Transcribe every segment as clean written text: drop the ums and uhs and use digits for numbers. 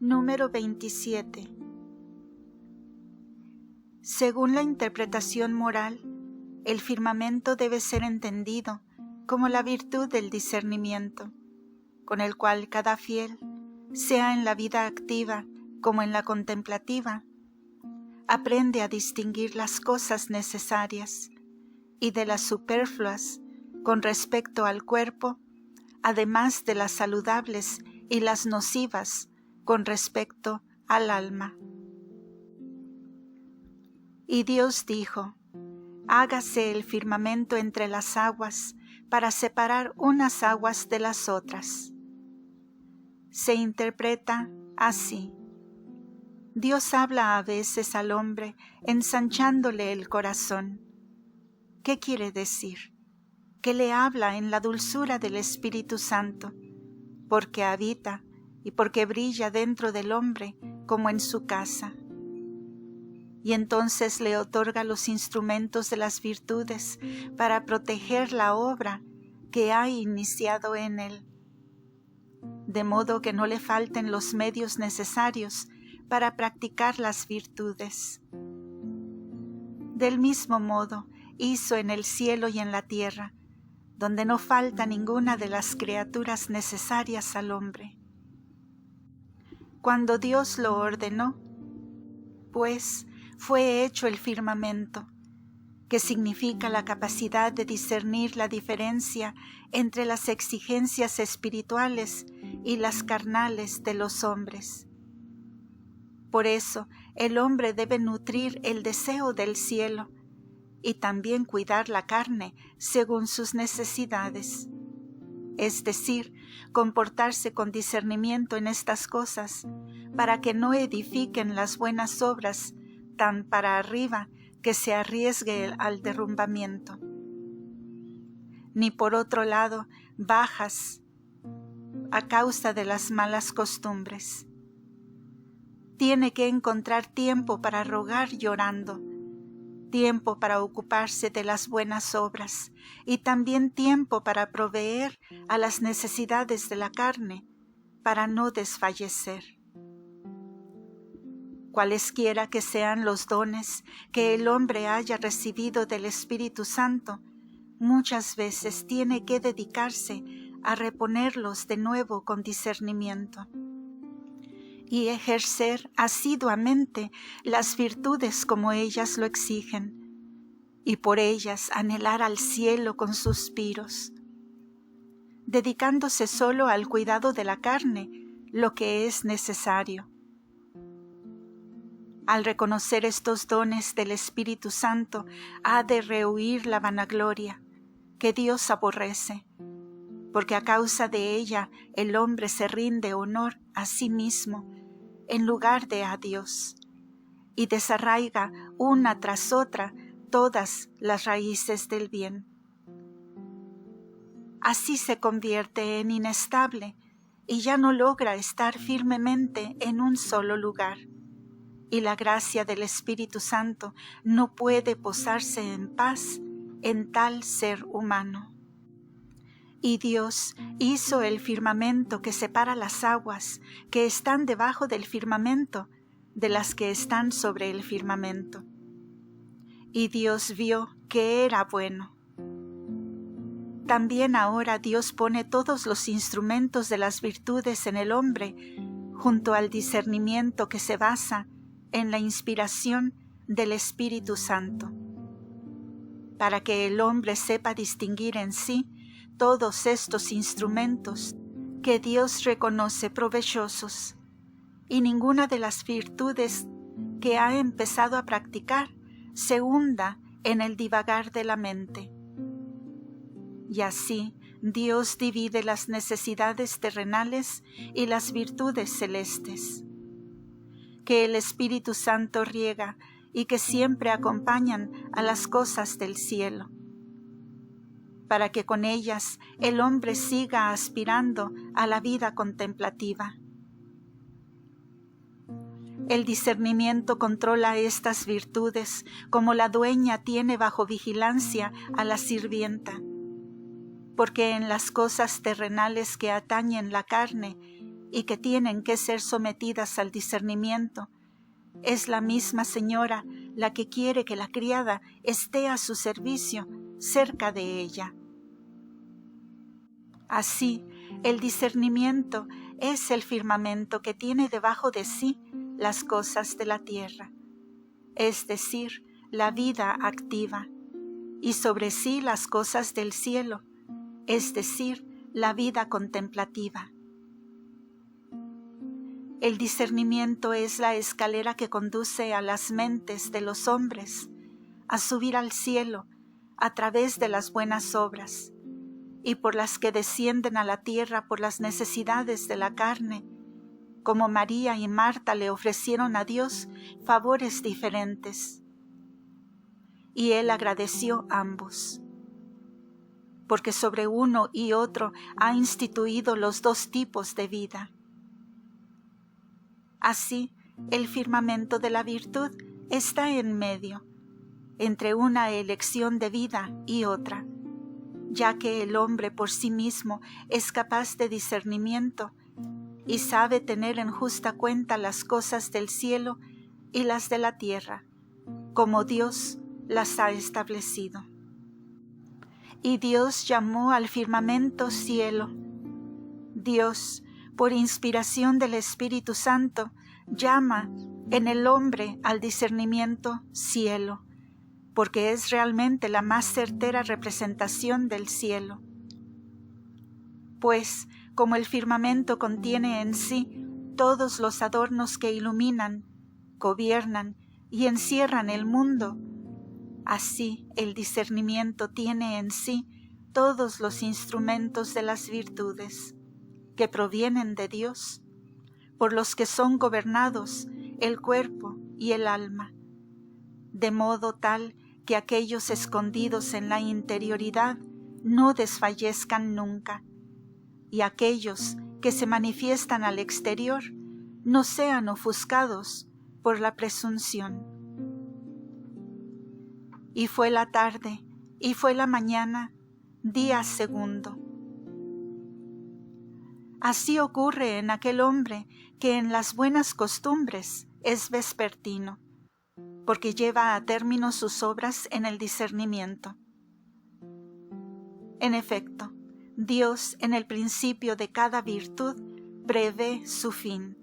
Número 27. Según la interpretación moral, el firmamento debe ser entendido como la virtud del discernimiento, con el cual cada fiel, sea en la vida activa como en la contemplativa, aprende a distinguir las cosas necesarias y de las superfluas con respecto al cuerpo, además de las saludables y las nocivas con respecto al alma. Y Dios dijo: hágase el firmamento entre las aguas para separar unas aguas de las otras. Se interpreta así: Dios habla a veces al hombre ensanchándole el corazón. ¿Qué quiere decir? Que le habla en la dulzura del Espíritu Santo, porque habita y porque brilla dentro del hombre como en su casa. Y entonces le otorga los instrumentos de las virtudes para proteger la obra que ha iniciado en él, de modo que no le falten los medios necesarios para practicar las virtudes. Del mismo modo hizo en el cielo y en la tierra, donde no falta ninguna de las criaturas necesarias al hombre. Cuando Dios lo ordenó, pues fue hecho el firmamento, que significa la capacidad de discernir la diferencia entre las exigencias espirituales y las carnales de los hombres. Por eso, el hombre debe nutrir el deseo del cielo y también cuidar la carne según sus necesidades. Es decir, comportarse con discernimiento en estas cosas, para que no edifiquen las buenas obras tan para arriba que se arriesgue al derrumbamiento, ni por otro lado bajas a causa de las malas costumbres. Tiene que encontrar tiempo para rogar llorando, tiempo para ocuparse de las buenas obras y también tiempo para proveer a las necesidades de la carne, para no desfallecer. Cualesquiera que sean los dones que el hombre haya recibido del Espíritu Santo, muchas veces tiene que dedicarse a reponerlos de nuevo con discernimiento y ejercer asiduamente las virtudes como ellas lo exigen, y por ellas anhelar al cielo con suspiros, dedicándose solo al cuidado de la carne, lo que es necesario. Al reconocer estos dones del Espíritu Santo, ha de rehuir la vanagloria, que Dios aborrece, porque a causa de ella el hombre se rinde honor a sí mismo en lugar de a Dios, y desarraiga una tras otra todas las raíces del bien. Así se convierte en inestable y ya no logra estar firmemente en un solo lugar, y la gracia del Espíritu Santo no puede posarse en paz en tal ser humano. Y Dios hizo el firmamento que separa las aguas que están debajo del firmamento de las que están sobre el firmamento. Y Dios vio que era bueno. También ahora Dios pone todos los instrumentos de las virtudes en el hombre, junto al discernimiento que se basa en la inspiración del Espíritu Santo, para que el hombre sepa distinguir en sí todos estos instrumentos que Dios reconoce provechosos, y ninguna de las virtudes que ha empezado a practicar se hunda en el divagar de la mente. Y así Dios divide las necesidades terrenales y las virtudes celestes, que el Espíritu Santo riega y que siempre acompañan a las cosas del cielo, para que con ellas el hombre siga aspirando a la vida contemplativa. El discernimiento controla estas virtudes como la dueña tiene bajo vigilancia a la sirvienta, porque en las cosas terrenales que atañen la carne, y que tienen que ser sometidas al discernimiento, es la misma señora la que quiere que la criada esté a su servicio, cerca de ella. Así, el discernimiento es el firmamento que tiene debajo de sí las cosas de la tierra, es decir, la vida activa, y sobre sí las cosas del cielo, es decir, la vida contemplativa. El discernimiento es la escalera que conduce a las mentes de los hombres a subir al cielo a través de las buenas obras, y por las que descienden a la tierra por las necesidades de la carne, como María y Marta le ofrecieron a Dios favores diferentes. Y Él agradeció ambos, porque sobre uno y otro ha instituido los dos tipos de vida. Así, el firmamento de la virtud está en medio, entre una elección de vida y otra, ya que el hombre por sí mismo es capaz de discernimiento y sabe tener en justa cuenta las cosas del cielo y las de la tierra, como Dios las ha establecido. Y Dios llamó al firmamento cielo. Dios, por inspiración del Espíritu Santo, llama en el hombre al discernimiento cielo, porque es realmente la más certera representación del cielo. Pues, como el firmamento contiene en sí todos los adornos que iluminan, gobiernan y encierran el mundo, así el discernimiento tiene en sí todos los instrumentos de las virtudes, que provienen de Dios, por los que son gobernados el cuerpo y el alma, de modo tal que aquellos escondidos en la interioridad no desfallezcan nunca, y aquellos que se manifiestan al exterior no sean ofuscados por la presunción. Y fue la tarde, y fue la mañana, día segundo. Así ocurre en aquel hombre que en las buenas costumbres es vespertino, porque lleva a término sus obras en el discernimiento. En efecto, Dios en el principio de cada virtud prevé su fin,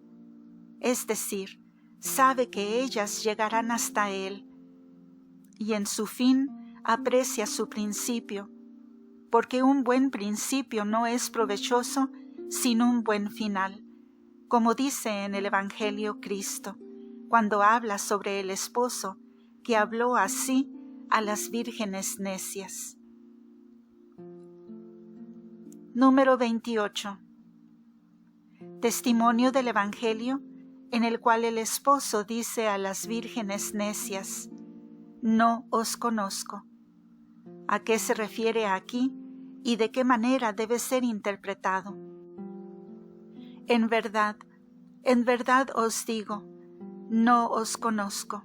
es decir, sabe que ellas llegarán hasta Él, y en su fin aprecia su principio, porque un buen principio no es provechoso sin un buen final, como dice en el Evangelio Cristo, cuando habla sobre el esposo, que habló así a las vírgenes necias. Número 28. Testimonio del Evangelio en el cual el esposo dice a las vírgenes necias: no os conozco. ¿A qué se refiere aquí y de qué manera debe ser interpretado? En verdad os digo, no os conozco.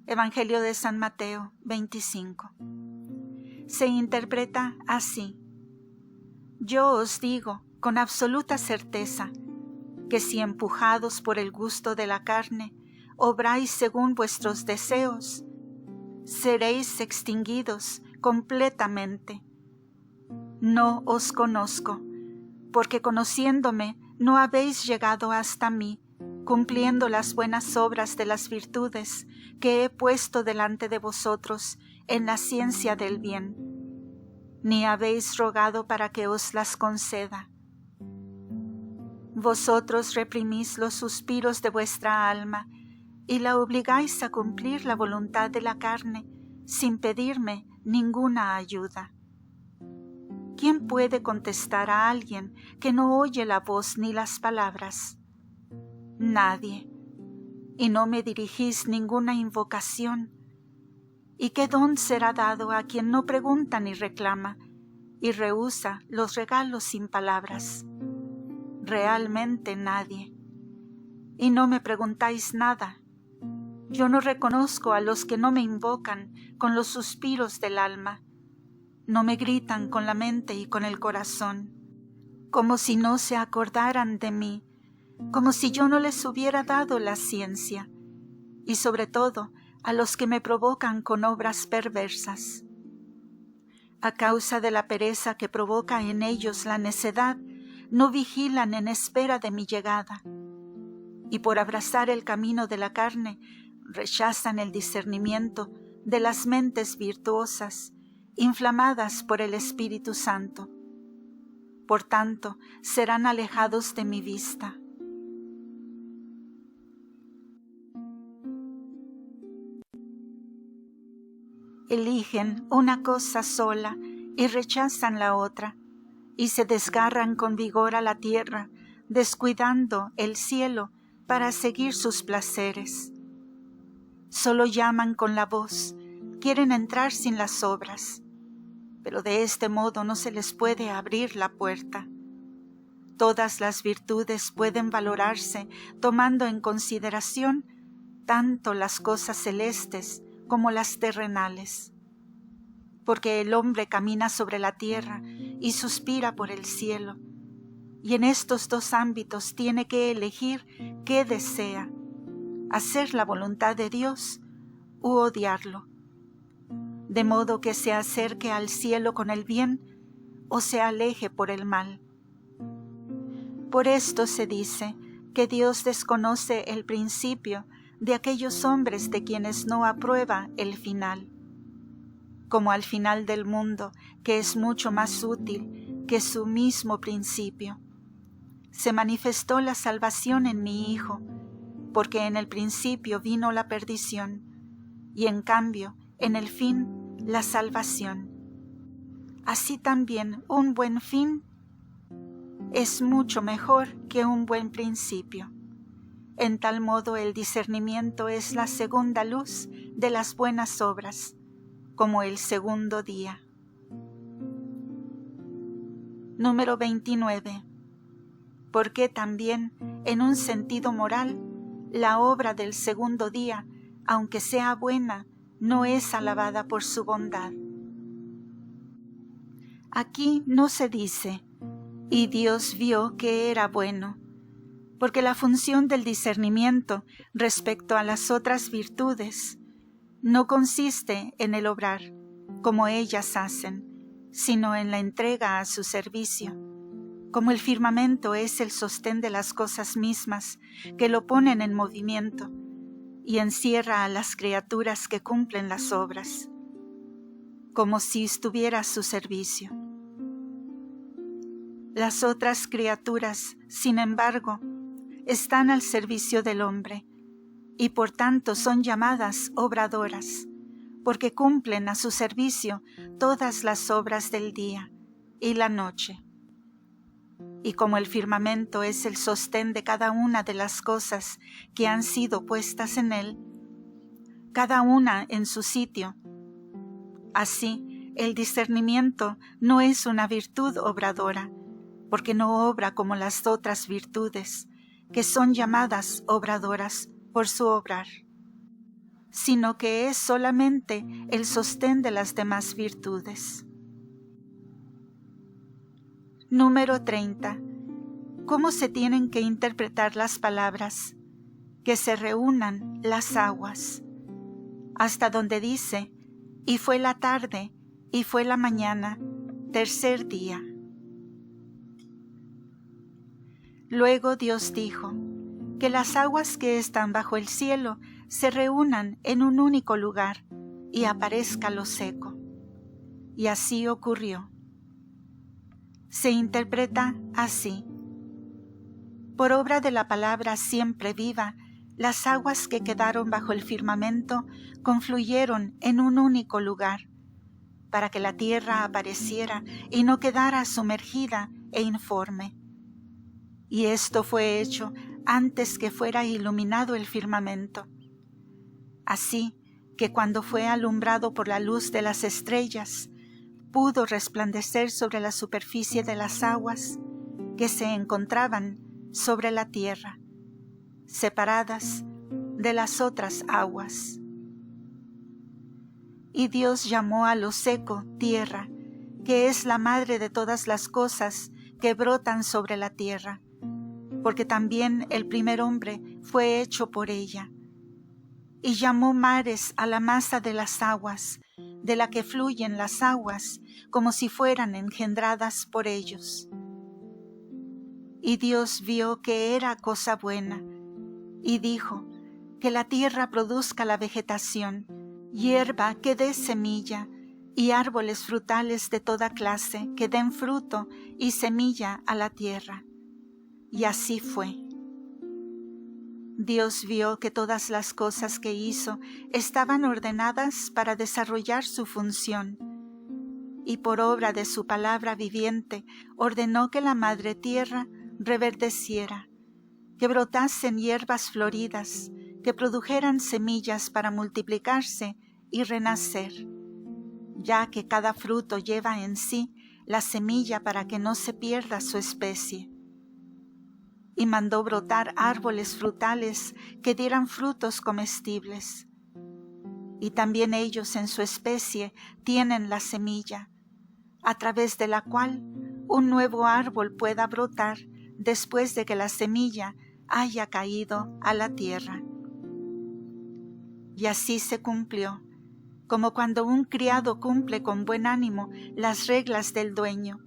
Evangelio de San Mateo 25. Se interpreta así: yo os digo con absoluta certeza que si empujados por el gusto de la carne obráis según vuestros deseos, seréis extinguidos completamente. No os conozco, porque conociéndome no habéis llegado hasta mí, cumpliendo las buenas obras de las virtudes que he puesto delante de vosotros en la ciencia del bien, ni habéis rogado para que os las conceda. Vosotros reprimís los suspiros de vuestra alma y la obligáis a cumplir la voluntad de la carne sin pedirme ninguna ayuda. ¿Quién puede contestar a alguien que no oye la voz ni las palabras? Nadie. Y no me dirigís ninguna invocación. ¿Y qué don será dado a quien no pregunta ni reclama y rehúsa los regalos sin palabras? Realmente nadie. Y no me preguntáis nada. Yo no reconozco a los que no me invocan con los suspiros del alma. No me gritan con la mente y con el corazón. como si no se acordaran de mí, como si yo no les hubiera dado la ciencia, y sobre todo a los que me provocan con obras perversas. A causa de la pereza que provoca en ellos la necedad, no vigilan en espera de mi llegada, y por abrazar el camino de la carne, rechazan el discernimiento de las mentes virtuosas, inflamadas por el Espíritu Santo. Por tanto, serán alejados de mi vista. Eligen una cosa sola y rechazan la otra, y se desgarran con vigor a la tierra, descuidando el cielo para seguir sus placeres. Solo llaman con la voz, quieren entrar sin las obras, pero de este modo no se les puede abrir la puerta. Todas las virtudes pueden valorarse tomando en consideración tanto las cosas celestes como las terrenales, porque el hombre camina sobre la tierra y suspira por el cielo, y en estos dos ámbitos tiene que elegir qué desea, hacer la voluntad de Dios u odiarlo, de modo que se acerque al cielo con el bien o se aleje por el mal. Por esto se dice que Dios desconoce el principio de aquellos hombres de quienes no aprueba el final, como al final del mundo, que es mucho más útil que su mismo principio. Se manifestó la salvación en mi Hijo, porque en el principio vino la perdición, y en cambio, en el fin, la salvación. Así también un buen fin es mucho mejor que un buen principio. En tal modo el discernimiento es la segunda luz de las buenas obras, como el segundo día. Número 29. Porque también, en un sentido moral, la obra del segundo día, aunque sea buena, no es alabada por su bondad. Aquí no se dice, y Dios vio que era bueno, porque la función del discernimiento respecto a las otras virtudes no consiste en el obrar, como ellas hacen, sino en la entrega a su servicio. Como el firmamento es el sostén de las cosas mismas que lo ponen en movimiento y encierra a las criaturas que cumplen las obras, como si estuviera a su servicio. Las otras criaturas, sin embargo, están al servicio del hombre y por tanto son llamadas obradoras, porque cumplen a su servicio todas las obras del día y la noche. Y como el firmamento es el sostén de cada una de las cosas que han sido puestas en él, cada una en su sitio, así el discernimiento no es una virtud obradora, porque no obra como las otras virtudes, que son llamadas obradoras por su obrar, sino que es solamente el sostén de las demás virtudes. Número 30. ¿Cómo se tienen que interpretar las palabras? Que se reúnan las aguas. Hasta donde dice, y fue la tarde, y fue la mañana, tercer día. Luego Dios dijo, que las aguas que están bajo el cielo se reúnan en un único lugar y aparezca lo seco. Y así ocurrió. Se interpreta así. Por obra de la palabra siempre viva, las aguas que quedaron bajo el firmamento confluyeron en un único lugar, para que la tierra apareciera y no quedara sumergida e informe. Y esto fue hecho antes que fuera iluminado el firmamento. Así que cuando fue alumbrado por la luz de las estrellas, pudo resplandecer sobre la superficie de las aguas que se encontraban sobre la tierra, separadas de las otras aguas. Y Dios llamó a lo seco tierra, que es la madre de todas las cosas que brotan sobre la tierra, porque también el primer hombre fue hecho por ella. Y llamó mares a la masa de las aguas, de la que fluyen las aguas, como si fueran engendradas por ellos. Y Dios vio que era cosa buena, y dijo: que la tierra produzca la vegetación, hierba que dé semilla, y árboles frutales de toda clase que den fruto y semilla a la tierra. Y así fue. Dios vio que todas las cosas que hizo estaban ordenadas para desarrollar su función, y por obra de su palabra viviente ordenó que la madre tierra reverdeciera, que brotasen hierbas floridas, que produjeran semillas para multiplicarse y renacer, ya que cada fruto lleva en sí la semilla para que no se pierda su especie. Y mandó brotar árboles frutales que dieran frutos comestibles. Y también ellos en su especie tienen la semilla, a través de la cual un nuevo árbol pueda brotar después de que la semilla haya caído a la tierra. Y así se cumplió, como cuando un criado cumple con buen ánimo las reglas del dueño,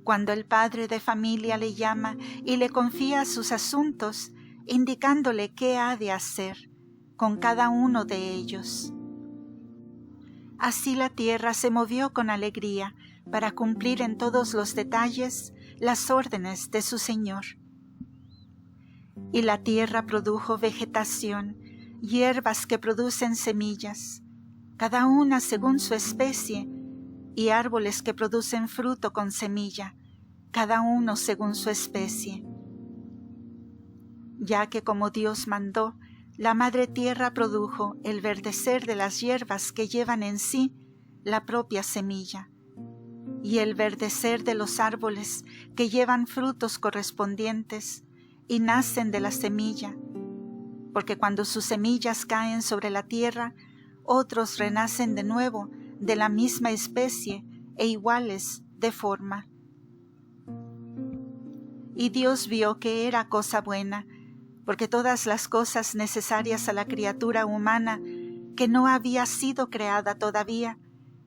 cuando el padre de familia le llama y le confía sus asuntos, indicándole qué ha de hacer con cada uno de ellos. Así la tierra se movió con alegría para cumplir en todos los detalles las órdenes de su Señor. Y la tierra produjo vegetación, hierbas que producen semillas, cada una según su especie, y árboles que producen fruto con semilla, cada uno según su especie. Ya que como Dios mandó, la madre tierra produjo el verdecer de las hierbas que llevan en sí la propia semilla, y el verdecer de los árboles que llevan frutos correspondientes y nacen de la semilla, porque cuando sus semillas caen sobre la tierra, otros renacen de nuevo de la misma especie e iguales de forma. Y Dios vio que era cosa buena, porque todas las cosas necesarias a la criatura humana, que no había sido creada todavía,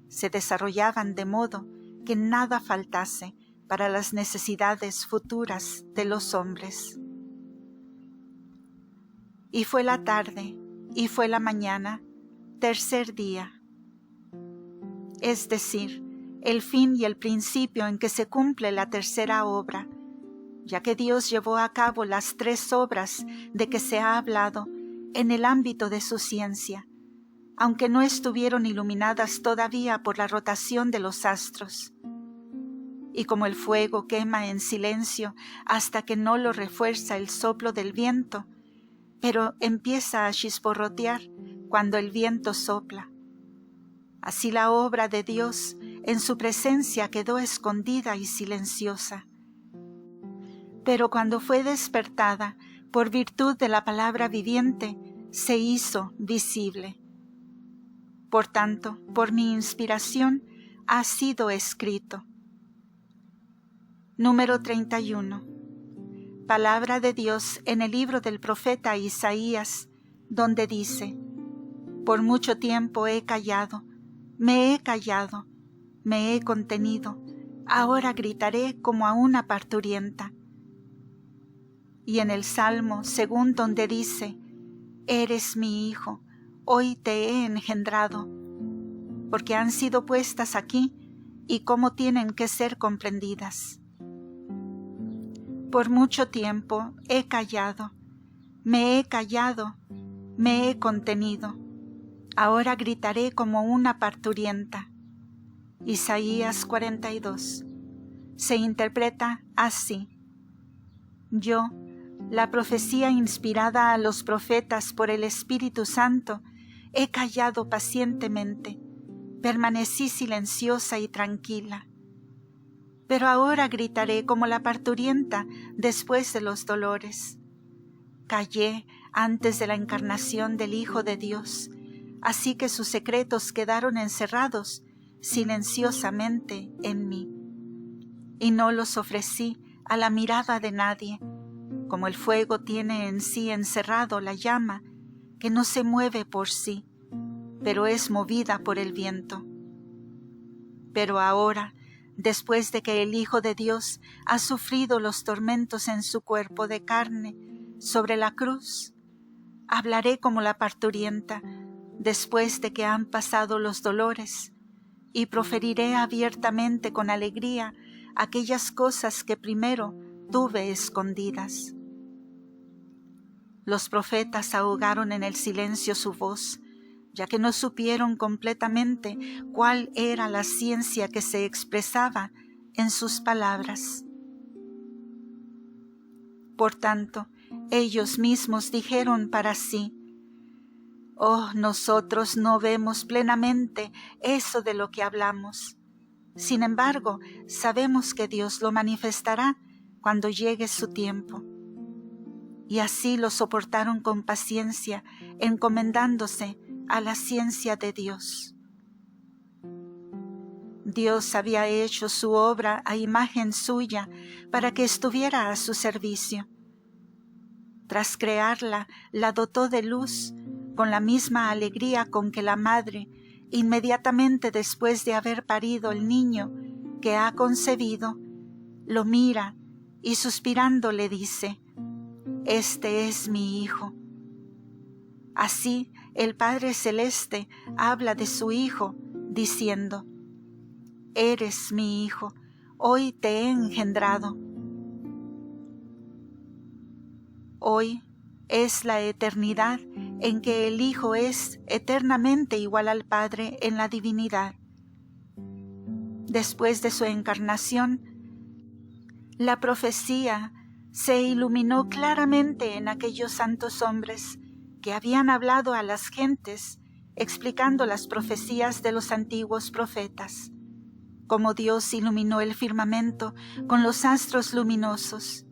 se desarrollaban de modo que nada faltase para las necesidades futuras de los hombres. Y fue la tarde, y fue la mañana, tercer día. Es decir, el fin y el principio en que se cumple la tercera obra, ya que Dios llevó a cabo las tres obras de que se ha hablado en el ámbito de su ciencia, aunque no estuvieron iluminadas todavía por la rotación de los astros. Y como el fuego quema en silencio hasta que no lo refuerza el soplo del viento, pero empieza a chisporrotear cuando el viento sopla, así la obra de Dios en su presencia quedó escondida y silenciosa. Pero cuando fue despertada por virtud de la palabra viviente, se hizo visible. Por tanto, por mi inspiración ha sido escrito. Número 31. Palabra de Dios en el libro del profeta Isaías, donde dice: por mucho tiempo he callado, me he contenido, ahora gritaré como a una parturienta. Y en el Salmo según donde dice: eres mi hijo, hoy te he engendrado, porque han sido puestas aquí y cómo tienen que ser comprendidas. Por mucho tiempo he callado, me he contenido, ahora gritaré como una parturienta. Isaías 42. Se interpreta así: yo, la profecía inspirada a los profetas por el Espíritu Santo, he callado pacientemente, permanecí silenciosa y tranquila. Pero ahora gritaré como la parturienta después de los dolores. Callé antes de la encarnación del Hijo de Dios, así que sus secretos quedaron encerrados silenciosamente en mí. y no los ofrecí a la mirada de nadie, como el fuego tiene en sí encerrado la llama, que no se mueve por sí, pero es movida por el viento. Pero ahora, después de que el Hijo de Dios ha sufrido los tormentos en su cuerpo de carne sobre la cruz, hablaré como la parturienta después de que han pasado los dolores, y proferiré abiertamente con alegría aquellas cosas que primero tuve escondidas. Los profetas ahogaron en el silencio su voz, ya que no supieron completamente cuál era la ciencia que se expresaba en sus palabras. Por tanto, ellos mismos dijeron para sí: «Oh, nosotros no vemos plenamente eso de lo que hablamos. Sin embargo, sabemos que Dios lo manifestará cuando llegue su tiempo». Y así lo soportaron con paciencia, encomendándose a la ciencia de Dios. Dios había hecho su obra a imagen suya para que estuviera a su servicio. Tras crearla, la dotó de luz con la misma alegría con que la madre, inmediatamente después de haber parido el niño que ha concebido, lo mira y suspirando le dice: «Este es mi Hijo». Así el Padre Celeste habla de su Hijo, diciendo: «Eres mi Hijo, hoy te he engendrado». Hoy es la eternidad en que el Hijo es eternamente igual al Padre en la divinidad. Después de su encarnación, la profecía se iluminó claramente en aquellos santos hombres que habían hablado a las gentes explicando las profecías de los antiguos profetas, como Dios iluminó el firmamento con los astros luminosos.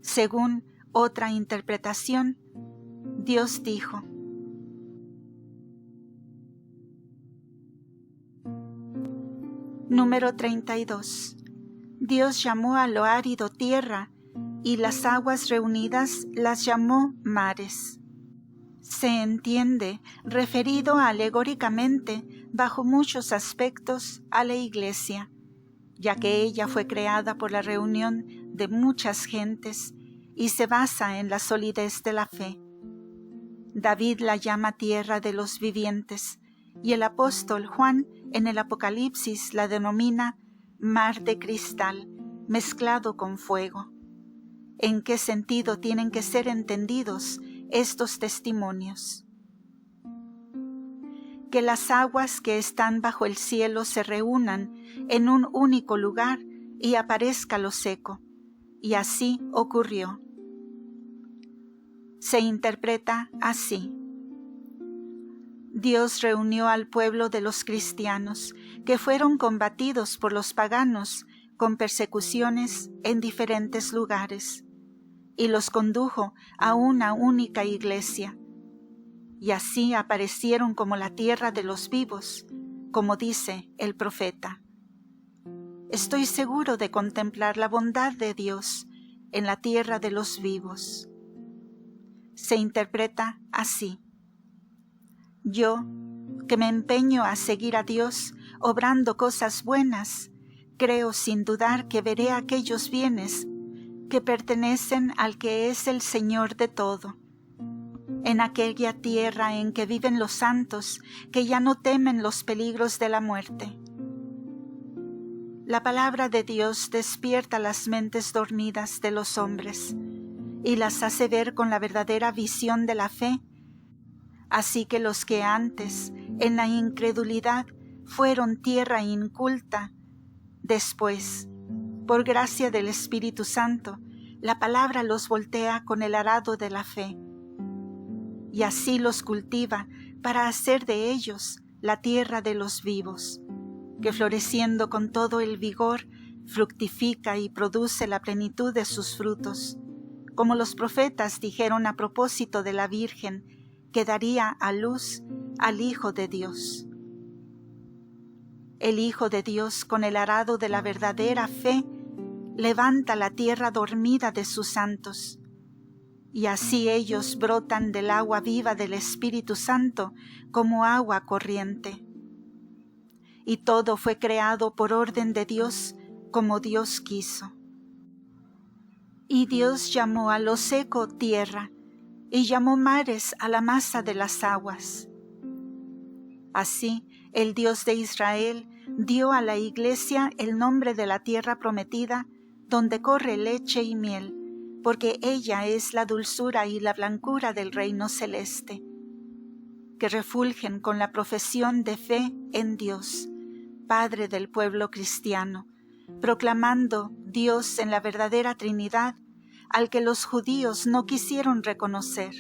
Según otra interpretación, Dios dijo: Número 32. Dios llamó a lo árido tierra, y las aguas reunidas las llamó mares. Se entiende referido alegóricamente bajo muchos aspectos a la Iglesia, ya que ella fue creada por la reunión de muchas gentes y se basa en la solidez de la fe. David la llama tierra de los vivientes, y el apóstol Juan en el Apocalipsis la denomina mar de cristal mezclado con fuego. ¿En qué sentido tienen que ser entendidos estos testimonios? Que las aguas que están bajo el cielo se reúnan en un único lugar y aparezca lo seco, y así ocurrió. Se interpreta así: Dios reunió al pueblo de los cristianos que fueron combatidos por los paganos con persecuciones en diferentes lugares, y los condujo a una única iglesia, y así aparecieron como la tierra de los vivos, como dice el profeta. Estoy seguro de contemplar la bondad de Dios en la tierra de los vivos. Se interpreta así: yo, que me empeño a seguir a Dios obrando cosas buenas, creo sin dudar que veré aquellos bienes que pertenecen al que es el Señor de todo, en aquella tierra en que viven los santos que ya no temen los peligros de la muerte. La palabra de Dios despierta las mentes dormidas de los hombres y las hace ver con la verdadera visión de la fe. Así que los que antes, en la incredulidad, fueron tierra inculta, después, por gracia del Espíritu Santo, la palabra los voltea con el arado de la fe, y así los cultiva para hacer de ellos la tierra de los vivos, que floreciendo con todo el vigor, fructifica y produce la plenitud de sus frutos, como los profetas dijeron a propósito de la Virgen, que daría a luz al Hijo de Dios. el Hijo de Dios, con el arado de la verdadera fe, levanta la tierra dormida de sus santos. Y así ellos brotan del agua viva del Espíritu Santo como agua corriente. Y todo fue creado por orden de Dios, como Dios quiso. Y Dios llamó a lo seco tierra, y llamó mares a la masa de las aguas. Así, el Dios de Israel dio a la Iglesia el nombre de la tierra prometida, donde corre leche y miel, porque ella es la dulzura y la blancura del reino celeste, que refulgen con la profesión de fe en Dios, Padre del pueblo cristiano, proclamando Dios en la verdadera Trinidad, al que los judíos no quisieron reconocer.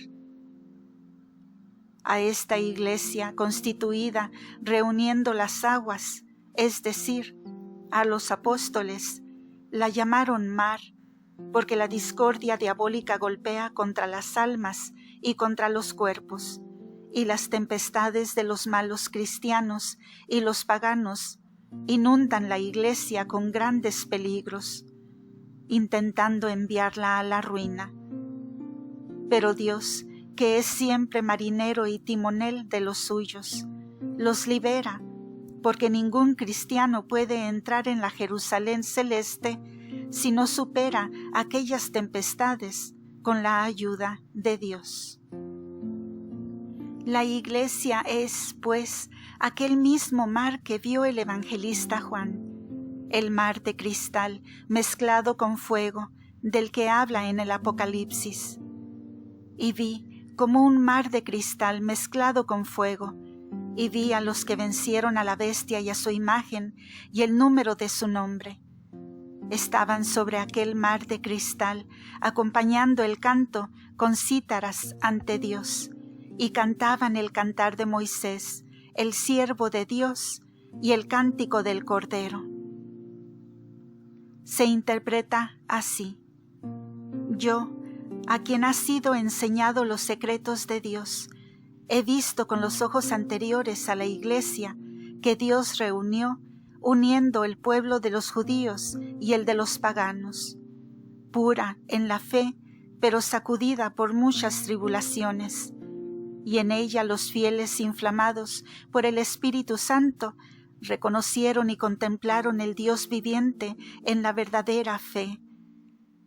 A esta Iglesia constituida reuniendo las aguas, es decir, a los apóstoles, la llamaron mar, porque la discordia diabólica golpea contra las almas y contra los cuerpos, y las tempestades de los malos cristianos y los paganos inundan la Iglesia con grandes peligros, intentando enviarla a la ruina. Pero Dios, que es siempre marinero y timonel de los suyos, los libera, porque ningún cristiano puede entrar en la Jerusalén celeste si no supera aquellas tempestades con la ayuda de Dios. La Iglesia es, pues, aquel mismo mar que vio el evangelista Juan, el mar de cristal mezclado con fuego, del que habla en el Apocalipsis. Y vi como un mar de cristal mezclado con fuego, y vi a los que vencieron a la bestia y a su imagen y el número de su nombre. Estaban sobre aquel mar de cristal, acompañando el canto con cítaras ante Dios, y cantaban el cantar de Moisés, el siervo de Dios, y el cántico del Cordero. Se interpreta así: yo, a quien ha sido enseñado los secretos de Dios, he visto con los ojos anteriores a la Iglesia que Dios reunió, uniendo el pueblo de los judíos y el de los paganos, pura en la fe, pero sacudida por muchas tribulaciones. Y en ella los fieles inflamados por el Espíritu Santo reconocieron y contemplaron el Dios viviente en la verdadera fe,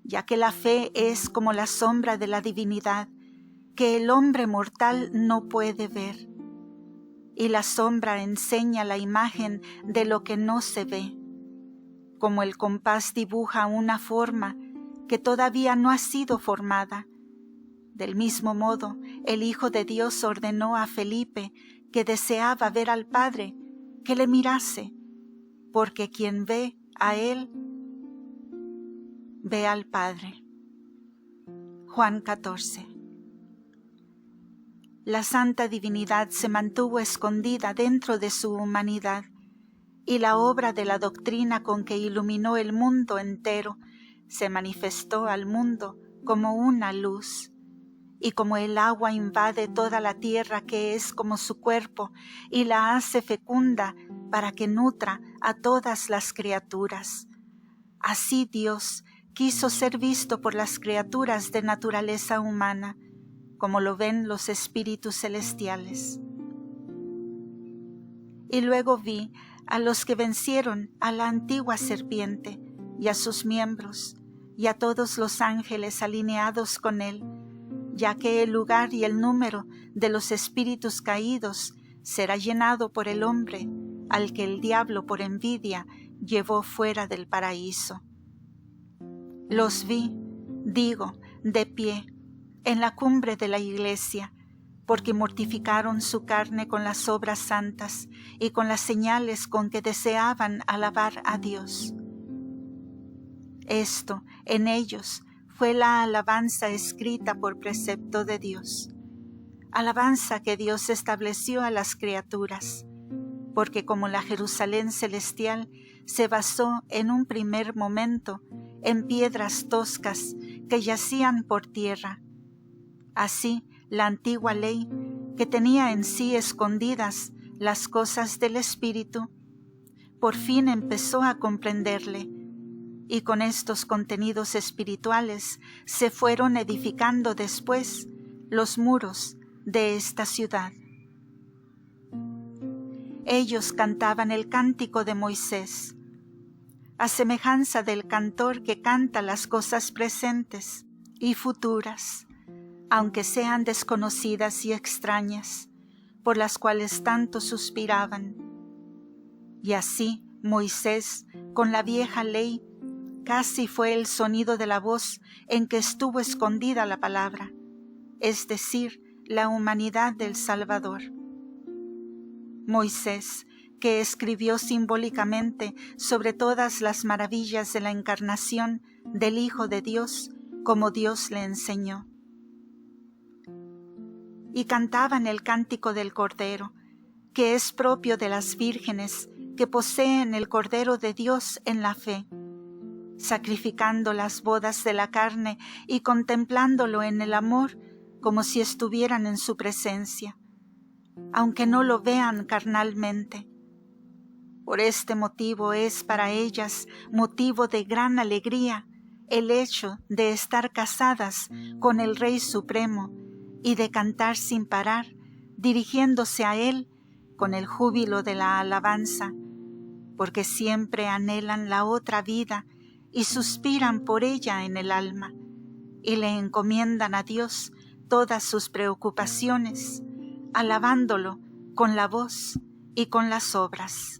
ya que la fe es como la sombra de la divinidad, que el hombre mortal no puede ver, y la sombra enseña la imagen de lo que no se ve, como el compás dibuja una forma que todavía no ha sido formada. Del mismo modo, el Hijo de Dios ordenó a Felipe, que deseaba ver al Padre, que le mirase, porque quien ve a él, ve al Padre. Juan 14. La santa divinidad se mantuvo escondida dentro de su humanidad, y la obra de la doctrina con que iluminó el mundo entero se manifestó al mundo como una luz. Y como el agua invade toda la tierra que es como su cuerpo y la hace fecunda para que nutra a todas las criaturas, así Dios quiso ser visto por las criaturas de naturaleza humana, como lo ven los espíritus celestiales. Y luego vi a los que vencieron a la antigua serpiente y a sus miembros y a todos los ángeles alineados con él, ya que el lugar y el número de los espíritus caídos será llenado por el hombre, al que el diablo por envidia llevó fuera del paraíso. Los vi, digo, de pie, en la cumbre de la Iglesia, porque mortificaron su carne con las obras santas y con las señales con que deseaban alabar a Dios. Esto, en ellos, fue la alabanza escrita por precepto de Dios, alabanza que Dios estableció a las criaturas, porque como la Jerusalén celestial se basó en un primer momento en piedras toscas que yacían por tierra, así la antigua ley, que tenía en sí escondidas las cosas del Espíritu, por fin empezó a comprenderle, y con estos contenidos espirituales se fueron edificando después los muros de esta ciudad. Ellos cantaban el cántico de Moisés, a semejanza del cantor que canta las cosas presentes y futuras, aunque sean desconocidas y extrañas, por las cuales tanto suspiraban. Y así Moisés, con la vieja ley, casi fue el sonido de la voz en que estuvo escondida la palabra, es decir, la humanidad del Salvador. Moisés, que escribió simbólicamente sobre todas las maravillas de la encarnación del Hijo de Dios, como Dios le enseñó. Y cantaban el cántico del Cordero, que es propio de las vírgenes que poseen el Cordero de Dios en la fe, sacrificando las bodas de la carne y contemplándolo en el amor como si estuvieran en su presencia, aunque no lo vean carnalmente. Por este motivo es para ellas motivo de gran alegría el hecho de estar casadas con el Rey Supremo y de cantar sin parar, dirigiéndose a Él con el júbilo de la alabanza, porque siempre anhelan la otra vida y suspiran por ella en el alma, y le encomiendan a Dios todas sus preocupaciones, alabándolo con la voz y con las obras.